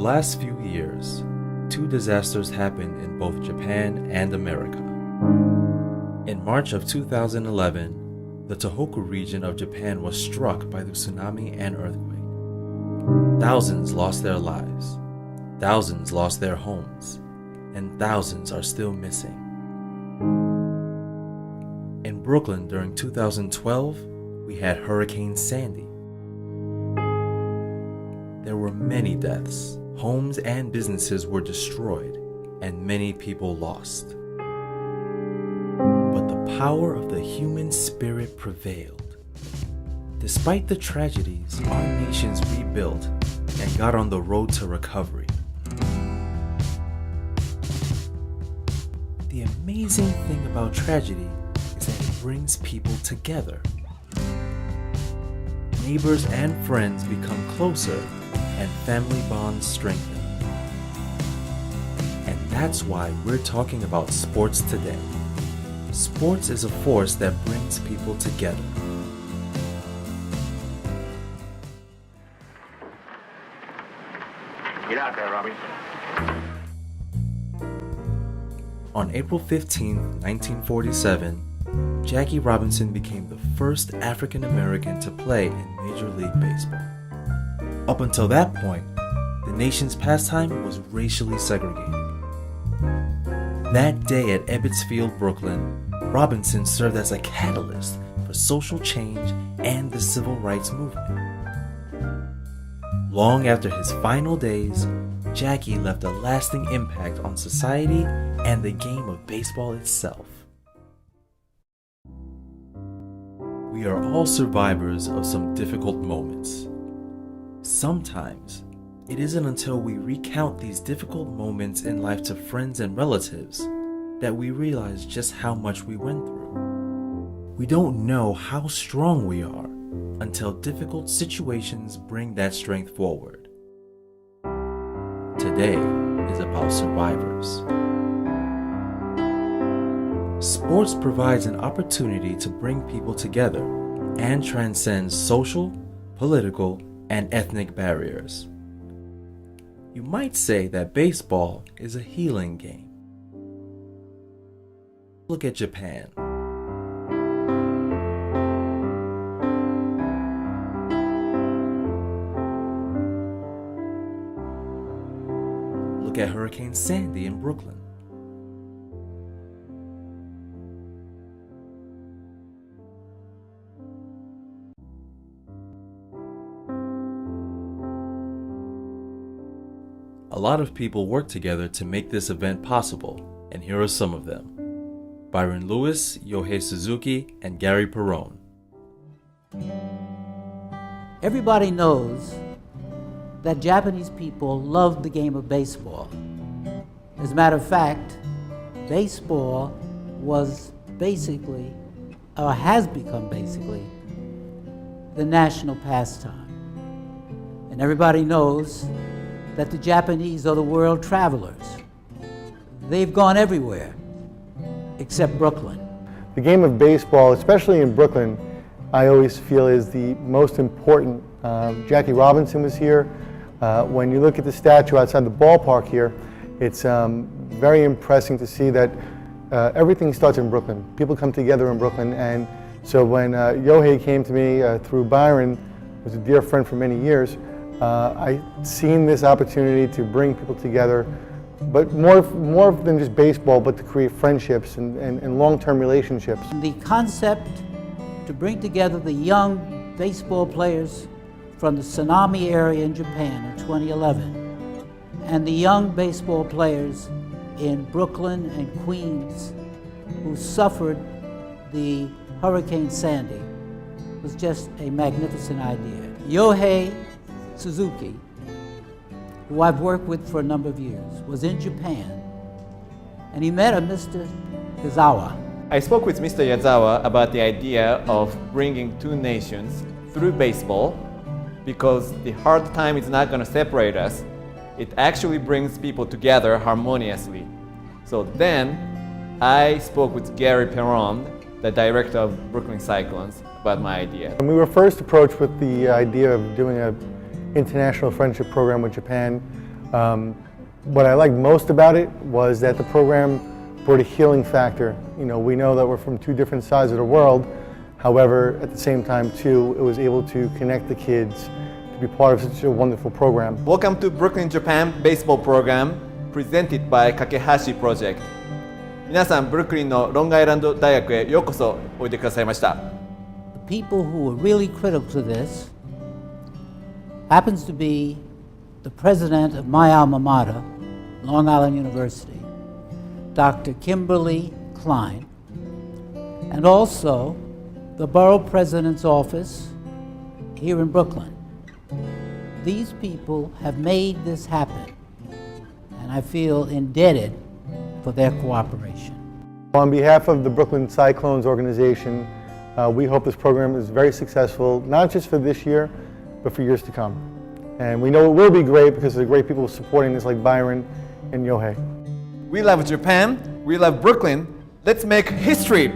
last few years, two disasters happened in both Japan and America. In March of 2011, the Tohoku region of Japan was struck by the tsunami and earthquake. Thousands lost their lives, thousands lost their homes, and thousands are still missing. In Brooklyn during 2012, we had Hurricane Sandy. There were many deaths, homes and businesses were destroyed, and many people lost. But the power of the human spirit prevailed. Despite the tragedies, our nations rebuilt and got on the road to recovery. The amazing thing about tragedy is that it brings people together. Neighbors and friends become closer and family bonds strengthen. And that's why we're talking about sports today. Sports is a force that brings people together. Get out there, Robbie. On April 15, 1947, Jackie Robinson became the first African American to play in Major League Baseball. Up until that point, the nation's pastime was racially segregated. That day at Ebbets Field, Brooklyn, Robinson served as a catalyst for social change and the civil rights movement. Long after his final days, Jackie left a lasting impact on society and the game of baseball itself. We are all survivors of some difficult moments. Sometimes, it isn't until we recount these difficult moments in life to friends and relatives that we realize just how much we went through. We don't know how strong we are until difficult situations bring that strength forward. Today is about survivors. Sports provides an opportunity to bring people together and transcends social, political, and ethnic barriers. You might say that baseball is a healing game. Look at Japan. Look at Hurricane Sandy in Brooklyn. A lot of people work together to make this event possible, and here are some of them. Byron Lewis, Yohei Suzuki, and Gary Perone. Everybody knows that Japanese people love the game of baseball. As a matter of fact, baseball was basically, or has become basically, the national pastime. And everybody knows that the Japanese are the world travelers. They've gone everywhere except Brooklyn. The game of baseball, especially in Brooklyn, I always feel is the most important. Jackie Robinson was here. When you look at the statue outside the ballpark here, it's very impressive to see that everything starts in Brooklyn. People come together in Brooklyn, and so when Yohei came to me through Byron, who's a dear friend for many years, I seen this opportunity to bring people together, but more than just baseball, but to create friendships and long-term relationships. The concept to bring together the young baseball players from the tsunami area in Japan in 2011 and the young baseball players in Brooklyn and Queens who suffered the Hurricane Sandy was just a magnificent idea. Yohei Suzuki, who I've worked with for a number of years, was in Japan, and he met a Mr. Yazawa. I spoke with Mr. Yazawa about the idea of bringing two nations through baseball, because the hard time is not going to separate us. It actually brings people together harmoniously. So then I spoke with Gary Perone, the director of Brooklyn Cyclones, about my idea. And we were first approached with the idea of doing an international friendship program with Japan. What I liked most about it was that the program brought a healing factor. You know, we know that we're from two different sides of the world. However, at the same time too, it was able to connect the kids to be part of such a wonderful program. Welcome to Brooklyn, Japan baseball program presented by Kakehashi Project. 皆さん、ブルックリンのロングアイランド大学へようこそおいでくださいました。The people who were really critical to this happens to be the president of my alma mater, Long Island University, Dr. Kimberly Klein, and also the borough president's office here in Brooklyn. These people have made this happen, and I feel indebted for their cooperation. On behalf of the Brooklyn Cyclones organization, we hope this program is very successful, not just for this year, but for years to come. And we know it will be great because of the great people supporting this like Byron and Yohei. We love Japan, we love Brooklyn, let's make history!